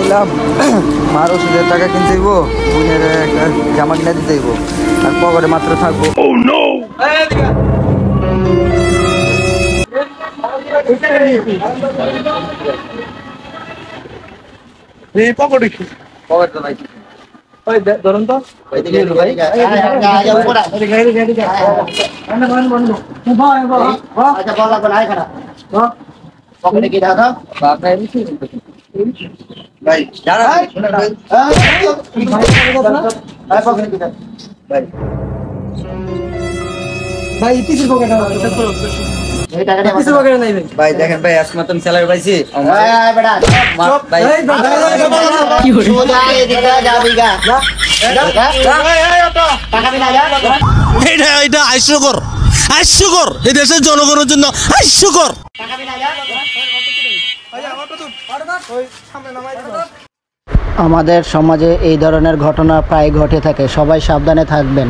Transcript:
বললাম মার ওষুধের টাকা কিনতে হইব, বোনের একটা জামা কিনে দিতে হইব, আর পকেটে মাত্র থাকবো। পকেট তো নাই। ধরুন তো ভাই ভাই দেখেন ভাই আজকে মতন স্যালারি পাইছি। এটা হাস্যকর, হাস্যকর, এই দেশের জনগণের জন্য হাস্যকর। আমাদের সমাজে এই ধরনের ঘটনা প্রায় ঘটে থাকে, সবাই সাবধানে থাকবেন।